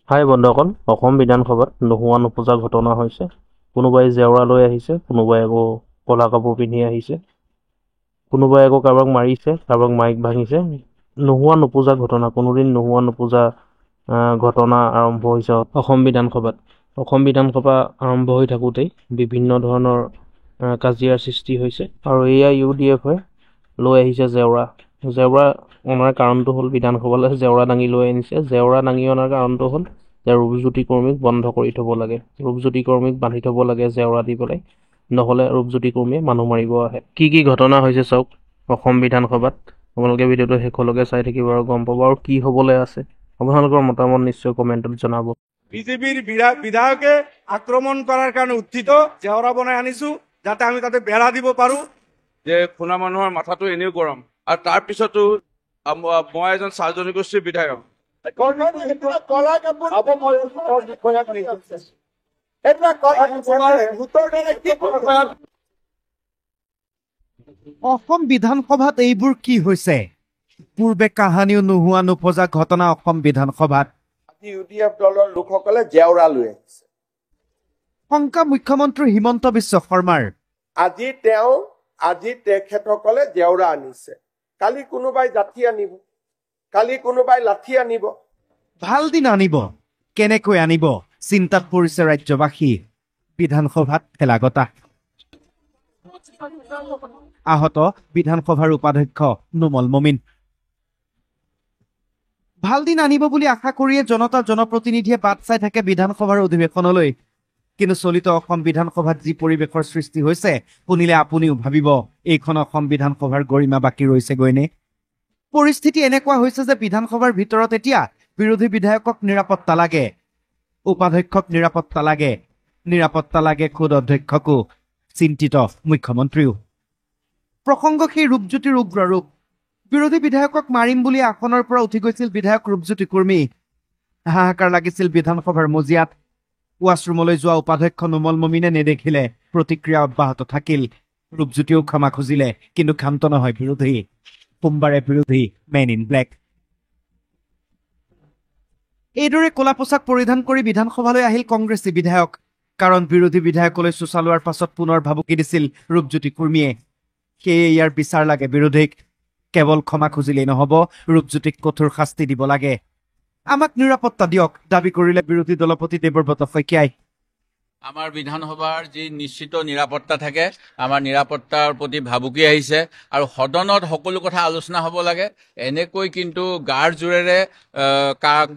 হাই বন্ধুসকল, অসম বিধানসভাত নোহোৱা নোপোজা ঘটনা হৈছে। কোনোবাই জেওৰা লৈ আহিছে, কোনোবাই আকৌ কলা কাপোৰ পিন্ধি আহিছে, কোনোবাই আকৌ কাৰোবাক মাৰিছে, কাৰোবাক মাইক ভাঙিছে। নোহোৱা নোপোজা ঘটনা, কোনোদিন নোহোৱা নোপোজা ঘটনা আৰম্ভ হৈছে অসম বিধানসভাত। অসম বিধানসভা আৰম্ভ হৈ থাকোঁতেই বিভিন্ন ধৰণৰ কাজিয়াৰ সৃষ্টি হৈছে আৰু এয়া UDF-এ লৈ আহিছে জেওৰা। জেওৰা অনাৰ কাৰণটো হ'ল বিধানসভালৈ জেওৰা দাঙি লৈ আনিছে। জেওৰা দাঙি অনাৰ কাৰণটো হ'ল যে ৰূপজ্যোতি কৰ্মীক বন্ধ কৰি থ'ব লাগে, ৰূপজ্যোতি কৰ্মীক বান্ধি থ'ব লাগে জেওৰা দি পেলাই, নহ'লে ৰূপজ্যোতি কৰ্মীয়ে মানুহ মাৰিব আহে। কি ঘটনা হৈছে চাওক অসম বিধানসভাত। আপোনালোকে ভিডিঅ'টো শেষলৈকে চাই থাকিব আৰু গম পাব আৰু কি হ'বলৈ আছে। আপোনালোকৰ মতামত নিশ্চয় কমেণ্টত জনাব। বিজেপিৰ বিধায়কে আক্ৰমণ কৰাৰ কাৰণে উত্থিত জেওৰা বনাই আনিছো যাতে আমি তাতে বেড়া দিব পাৰো যে খুনা মানুহৰ মাথাটো এনেও গৰম আৰু তাৰ পিছতো মই এজন চাহ জনগোষ্ঠীৰ বিধায়ক অসম বিধানসভাত এইবোৰ কি হৈছে? পূৰ্বে কাহানিও নোহোৱা নোপোজা ঘটনা অসম বিধানসভাত। UDF দলৰ লোকসকলে জেওৰা লৈ আহিছে। শংকা মুখ্যমন্ত্ৰী হিমন্ত বিশ্ব শৰ্মাৰ। আজি তেখেতসকলে জেওৰা আনিছে, কালি কোনোবাই জাঠি আনিব, কালি কোনোবাই লাঠি আনিব। ভাল দিন আনিব, কেনেকৈ আনিব চিন্তাত পৰিছে ৰাজ্যবাসী। বিধানসভাত ঠেলাগতা। আহত বিধানসভাৰ উপাধ্যক্ষ নোমল মমিন। ভাল দিন আনিব বুলি আশা কৰিয়ে জনতা জনপ্ৰতিনিধিয়ে বাট চাই থাকে বিধানসভাৰ অধিৱেশনলৈ। কিন্তু চলিত অসম বিধানসভাত যি পৰিৱেশৰ সৃষ্টি হৈছে, শুনিলে আপুনিও ভাবিব এইখন অসম বিধানসভাৰ গৰিমা বাকী ৰৈছেগৈনে। পৰিস্থিতি এনেকুৱা হৈছে যে বিধানসভাৰ ভিতৰত এতিয়া বিৰোধী বিধায়কক নিৰাপত্তা লাগে, উপাধ্যক্ষক নিৰাপত্তা লাগে খোদ অধ্যক্ষকো। চিন্তিত মুখ্যমন্ত্ৰীও। প্ৰসংগ সেই ৰূপজ্যোতিৰ উগ্ৰ ৰূপ। বিৰোধী বিধায়কক মাৰিম বুলি আসনৰ পৰা উঠি গৈছিল বিধায়ক ৰূপজ্যোতি কুৰ্মী। হাহাকাৰ লাগিছিল বিধানসভাৰ মজিয়াত। ৱাছৰুমলৈ যোৱা উপাধ্যক্ষ নোমল মমিনে নেদেখিলে, প্ৰতিক্ৰিয়া অব্যাহত থাকিল। ৰূপজ্যোতিও ক্ষমা খুজিলে, কিন্তু ক্ষান্ত নহয় বিৰোধী। সোমবাৰে বিৰোধী মেন ইন ব্লেক। এইদৰে কলা পোছাক পৰিধান কৰি বিধানসভালৈ আহিল কংগ্ৰেছী বিধায়ক। কাৰণ বিৰোধী বিধায়কলৈ চোচা লোৱাৰ পাছত পুনৰ ভাবুকি দিছিল ৰূপজ্যোতি কুৰ্মীয়ে। সেয়ে ইয়াৰ বিচাৰ লাগে বিৰোধীক। কেৱল ক্ষমা খুজিলেই নহ'ব, ৰূপজ্যোতিক কঠোৰ শাস্তি দিব লাগে। আমাক নিৰাপত্তা দিয়ক, দাবী কৰিলে বিৰোধী দলপতি দেৱব্ৰত শইকীয়াই। আমাৰ বিধানসভাৰ যি নিশ্চিত নিৰাপত্তা থাকে, আমাৰ নিৰাপত্তাৰ প্ৰতি ভাবুকি আহিছে আৰু সদনত সকলো কথা আলোচনা হ'ব লাগে। এনেকৈ কিন্তু গাৰ জোৰেৰে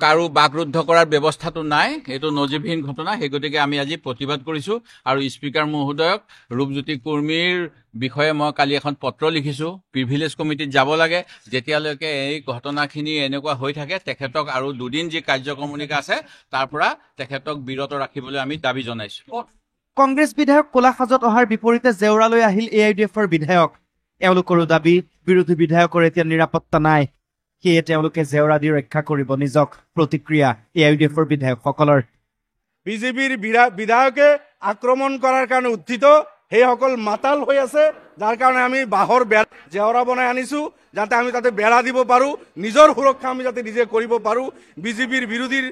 কাৰো বাকৰুদ্ধ কৰাৰ ব্যৱস্থাটো নাই। এইটো নজিবহীন ঘটনা। সেই গতিকে আমি আজি প্ৰতিবাদ কৰিছোঁ আৰু স্পীকাৰ মহোদয়ক ৰূপজ্যোতি কুৰ্মীৰ বিষয়ে মই কালি এখন পত্ৰ লিখিছোঁ। প্ৰিভিলেজ কমিটিত যাব লাগে। যেতিয়ালৈকে এই ঘটনাখিনি এনেকুৱা হৈ থাকে, তেখেতক আৰু দুদিন যি কাৰ্যক্ৰমণিকা আছে তাৰ পৰা তেখেতক বিৰত ৰাখিবলৈ আমি দাবী জনাইছোঁ। কংগ্ৰেছ বিধায়ক ক'লা সাজত অহাৰ বিপৰীতে জেওৰালৈ আহিল AIUDF-ৰ বিধায়ক। এওঁলোকৰো দাবী, বিৰোধী বিধায়কৰ এতিয়া নিৰাপত্তা নাই, সেয়ে তেওঁলোকে জেওৰা দি ৰক্ষা কৰিব নিজক। প্ৰতিক্ৰিয়া AIUDF-ৰ বিধায়কসকলৰ। বিজেপিৰ বিধায়কে আক্ৰমণ কৰাৰ কাৰণে উত্থিত সেইসকল মাতাল হৈ আছে, যাৰ কাৰণে আমি বাঁহৰ জেওৰা বনাই আনিছো যাতে আমি তাতে বেড়া দিব পাৰো, নিজৰ সুৰক্ষা আমি যাতে নিজে কৰিব পাৰো, বিজেপিৰ বিৰোধীৰ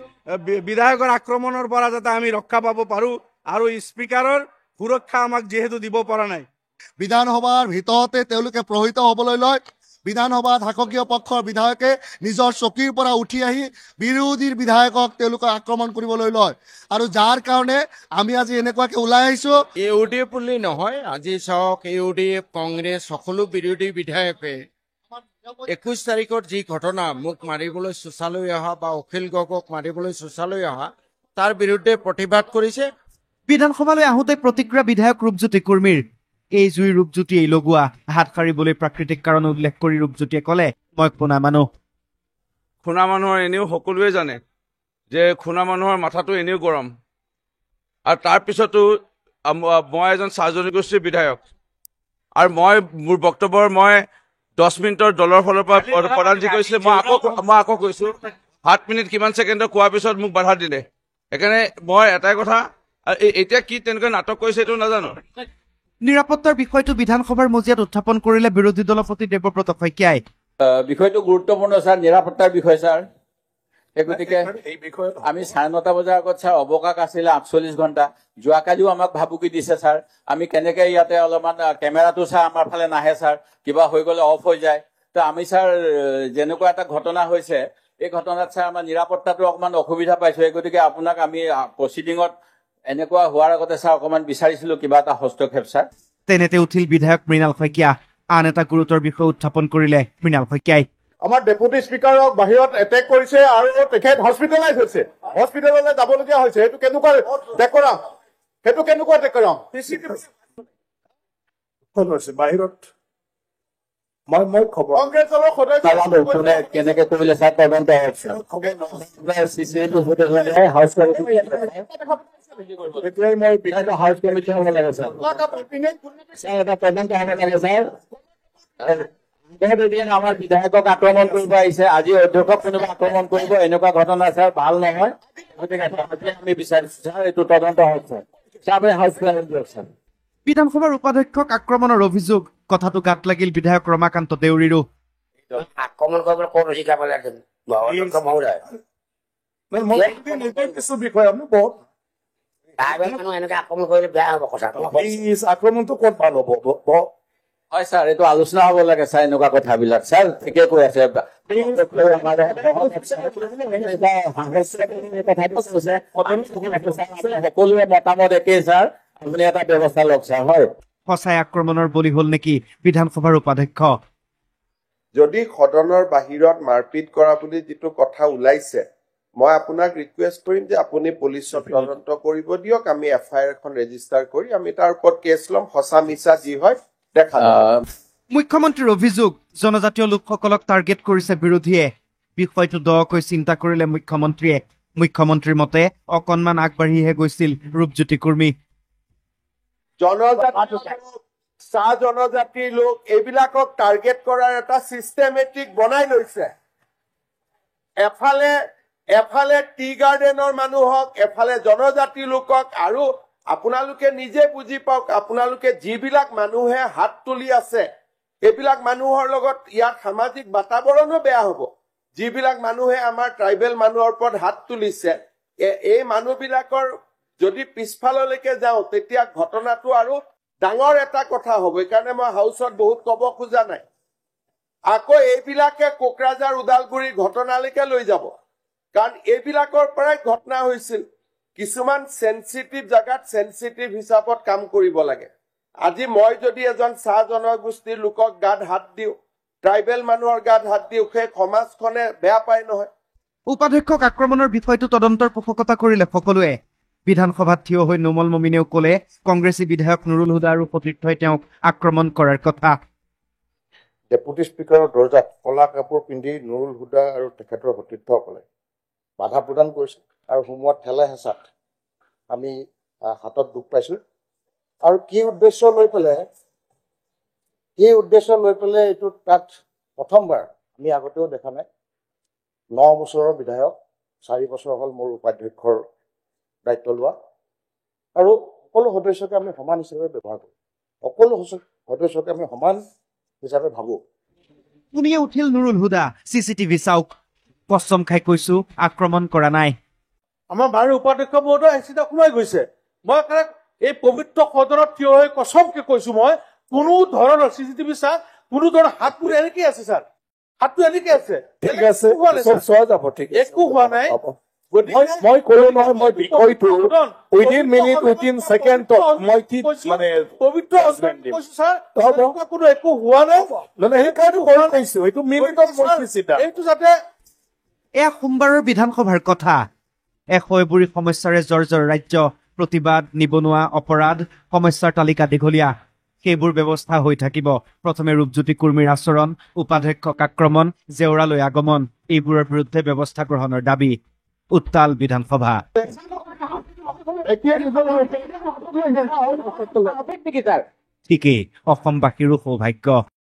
বিধায়কৰ আক্ৰমণৰ পৰা যাতে আমি ৰক্ষা পাব পাৰো। আৰু স্পীকাৰৰ সুৰক্ষা আমাক যিহেতু দিব পৰা নাই, বিধানসভাৰ ভিতৰতে তেওঁলোকে প্ৰহিত হ'বলৈ লয়। বিধানসভাত শাসকীয় পক্ষৰ বিধায়কে নিজৰ চকীৰ পৰা উঠি আহি বিৰোধীৰ বিধায়কক তেওঁলোকে আক্ৰমণ কৰিবলৈ লয়। আৰু যাৰ কাৰণে আমি আজি এনেকুৱাকে ওলাই আহিছো। AIUDF বুলি নহয়, আজি চাওক AIUDF, কংগ্ৰেছ সকলো বিৰোধী বিধায়কে 21 তাৰিখত যি ঘটনা মোক মাৰিবলৈ চোচালৈ অহা বা অখিল গগৈক মাৰিবলৈ চোচালৈ অহা, তাৰ বিৰুদ্ধে প্ৰতিবাদ কৰিছে। বিধানসভালৈ আহোঁতে প্ৰতিক্ৰিয়া বিধায়ক ৰূপজ্যোতি কুৰ্মীৰ। এই জুই ৰূপজ্যোতিয়ে লগোৱা। হাত সাৰিবলৈ প্ৰাকৃতিক কাৰণ উল্লেখ কৰি ৰূপজ্যোতিয়ে ক'লে, মই খুনা মানুহ। খুনা মানুহৰ এনেও সকলোৱে জানে যে খুনা মানুহৰ মাথাটো এনেও গৰম আৰু তাৰ পিছতো মই এজন চাহ জনগোষ্ঠীৰ বিধায়ক আৰু মোৰ বক্তব্যৰ 10 মিনিটৰ দলৰ ফালৰ পৰা প্ৰদান যি কৰিছিলে, মই আকৌ কৈছো 7 মিনিট কিমান ছেকেণ্ডৰ কোৱাৰ পিছত মোক বাধা দিলে। সেইকাৰণে মই এটাই কথা, এতিয়া কি তেনেকৈ নাটক কৰিছে এইটো নাজানো। নিৰাপত্তাৰ বিষয়টো বিধানসভাৰ মজিয়াত উত্থাপন কৰিলে বিৰোধী দলপতি দেৱব্ৰত শইকীয়াই। বিষয়টো গুৰুত্বপূৰ্ণ ছাৰ, নিৰাপত্তাৰ বিষয় ছাৰ। সেই গতিকে আমি 9:30 বজাৰ আগত ছাৰ অৱকাশ আছিলে 48 ঘণ্টা। যোৱাকালিও আমাক ভাবুকি দিছে ছাৰ, আমি কেনেকে ইয়াতে অলপমান কেমেৰাটো ছাৰ আমাৰ ফালে নাহে ছাৰ, কিবা হৈ গ'লে অফ হৈ যায়। তো আমি ছাৰ যেনেকুৱা এটা ঘটনা হৈছে, এই ঘটনাত ছাৰ আমাৰ নিৰাপত্তাটো অকণমান অসুবিধা পাইছো। এই গতিকে আপোনাক আমি প্ৰচিডিঙত এনেকুৱা হোৱাৰ আগতে ছাৰ অকণমান বিচাৰিছিলো কিবা এটা হস্তক্ষেপ ছাৰ। তেনেতে উঠিল বিধায়ক মৃণাল শইকীয়া। আন এটা গুৰুতৰ বিষয় উত্থাপন কৰিলে মৃণাল শইকীয়াই। আমাৰ ডেপুটি স্পীকাৰক বাহিৰত এটেক কৰিছে আৰু তেখেত হস্পিটেলাইজ হৈছে, হস্পিটেললৈ যাবলগীয়া হৈছে। সেইটো কেনেকুৱা ডেকৰাম, সেইটো কেনেকুৱা ডেকৰাম? বাহিৰত মই খবৰ কংগ্ৰেছৰ সদস্য কেনেকে কৰিলে ছাৰ তদন্ত এতিয়াই মই বিধায়ক হাউচ কমিটি হ'ব লাগে ছাৰ, এটা তদন্ত হ'ব লাগে ছাৰ। আমাৰ বিধায়কক আক্ৰমণ কৰিব আহিছে, আজি অধ্যক্ষক কোনোবা আক্ৰমণ কৰিব, এনেকুৱা ঘটনা ছাৰ ভাল নহয়। গতিকে আমি বিচাৰিছো ছাৰ এইটো তদন্ত হওক ছাৰ। হাউচ দিয়ক ছাৰ। বিধানসভাৰ উপাধ্যক্ষক আক্ৰমণৰ অভিযোগ, কথাটো গাত লাগিল বিধায়ক ৰমাকান্ত দেউৰীৰো। আক্ৰমণ কৰিবলৈ ক'ত শিকাব লাগে? এনেকে আক্ৰমণ কৰিলে বেয়া হ'ব কথাটো। আক্ৰমণটো ক'ত ভাল হ'ব? হয় ছাৰ, এইটো আলোচনা হ'ব লাগে ছাৰ, এনেকুৱা কথাবিলাক ছাৰ ঠিকে কৈ আছে। সকলোৰে মতামত একেই ছাৰ, আপুনি এটা ব্যৱস্থা লওক ছাৰ। হয়, সঁচাই আক্ৰমণৰ বলি হ'ল নেকি বিধানসভাৰ উপাধ্যক্ষ? যদি সদনৰ বাহিৰত মাৰপিট কৰা বুলি যিটো কথা ওলাইছে, মই আপোনাক ৰিকুৱেষ্ট কৰিম যে আপুনি পুলিচত তদন্ত কৰিব দিয়ক। আমি FIR এখন ৰেজিষ্টাৰ কৰি আমি তাৰ ওপৰত কেছ ল'ম। সঁচা মিছা যি হয় দেখা যাব। মুখ্যমন্ত্ৰীৰ অভিযোগ, জনজাতীয় লোকসকলক টাৰ্গেট কৰিছে বিৰোধীয়ে। বিষয়টো দকৈ চিন্তা কৰিলে মুখ্যমন্ত্ৰীয়ে। মুখ্যমন্ত্ৰীৰ মতে অকণমান আগবাঢ়িহে গৈছিল ৰূপজ্যোতি কুৰ্মী। চাহ জনজাতিৰ লোক এইবিলাকক টাৰ্গেট কৰাৰ এটা চিষ্টেমেটিক বনাই লৈছে। এফালে টি গাৰ্ডেনৰ মানুহক, এফালে জনজাতি লোকক। আৰু আপোনালোকে নিজে বুজি পাওক, আপোনালোকে যিবিলাক মানুহে হাত তুলি আছে, এইবিলাক মানুহৰ লগত ইয়াত সামাজিক বাতাবৰণো বেয়া হ'ব। যিবিলাক মানুহে আমাৰ ট্ৰাইবেল মানুহৰ ওপৰত হাত তুলিছে, এই মানুহবিলাকৰ যদি পিছফাললৈকে যাওঁ, তেতিয়া ঘটনাটো আৰু ডাঙৰ এটা কথা হ'ব। সেইকাৰণে মই হাউচত বহুত ক'ব খোজা নাই। আকৌ এইবিলাকে কোকৰাঝাৰ ওদালগুৰিৰ ঘটনালৈকে লৈ যাব, কাৰণ এইবিলাকৰ পৰাই ঘটনা হৈছিল। কিছুমান চেঞ্চিটিভ জেগাত চেঞ্চিটিভ হিচাপত কাম কৰিব লাগে। আজি মই যদি এজন চাহ জনগোষ্ঠীৰ লোকক গাত হাত দিওঁ, ট্ৰাইবেল মানুহৰ গাত হাত দিওঁ, সেই সমাজখনে বেয়া পায় নহয়। উপাধ্যক্ষক আক্ৰমণৰ বিষয়টো তদন্তৰ পোষকতা কৰিলে সকলোৱে। বিধানসভাত থিয় হৈ নোমল মমিনেও ক'লে কংগ্ৰেছী বিধায়ক নুৰুল হুদা আৰু সতীৰ্থই তেওঁক আক্ৰমণ কৰাৰ কথা। ডেপুটি স্পীকাৰৰ দৰ্জাত কলা কাপোৰ পিন্ধি নুৰুল হুদা আৰু তেখেতৰ সতীৰ্থসকলে বাধা প্ৰদান কৰিছিল আৰু সোমোৱাত ঠেলা হেঁচাত আমি হাতত দুখ পাইছোঁ। আৰু কি উদ্দেশ্য লৈ পেলাই এইটো তাত প্ৰথমবাৰ আমি আগতেও দেখা নাই। 9 বছৰৰ বিধায়ক, 4 বছৰ হ'ল মোৰ উপাধ্যক্ষৰ দায়িত্ব লোৱা। আৰু সকলো সদস্যকে আমি সমান হিচাপে ব্যৱহাৰ কৰোঁ, সকলো সদস্যকে আমি সমান হিচাপে ভাবোঁ। শুনিয়ে উঠিল নুৰুল হুদা, CCTV চাওক। কচম খাই কৈছো, আক্ৰমণ কৰা নাই। আমাৰ মাননীয় উপাধ্যক্ষ মহোদয় এচিটা সোমাই গৈছে। মই এই পবিত্ৰ সদনত থিয় হৈ কচমকে কৈছো, মই কোনো ধৰণৰ CCTV চাওক, কোনো ধৰণৰ হাতটো এনেকে আছে ছাৰ, হাতটো এনেকে আছে। ঠিক আছে, চোৱা যাব, ঠিক একো হোৱা নাই। মই ক'লো নহয়, মই বিষয়টো উইদিন মিনিট উইদিন ছেকেণ্ডত মই কি মানে পবিত্ৰ কৈছো ছাৰ, কোনো একো হোৱা নাই। সেইকাৰণে কৰা নাইছো, এইটো মিনিটত এইটো যাতে। এয়া সোমবাৰৰ বিধানসভাৰ কথা। এশৈবুৰি সমস্যাৰে জৰ্জৰ ৰাজ্য। প্ৰতিবাদ, নিবনুৱা, অপৰাধ, সমস্যাৰ তালিকা দীঘলীয়া। সেইবোৰ ব্যৱস্থা হৈ থাকিব। প্ৰথমে ৰূপজ্যোতি কুৰ্মীৰ আচৰণ, উপাধ্যক্ষক আক্ৰমণ, জেওৰালৈ আগমন, এইবোৰৰ বিৰুদ্ধে ব্যৱস্থা গ্ৰহণৰ দাবী। উত্তাল বিধানসভা। ঠিকেই, অসমবাসীৰো সৌভাগ্য।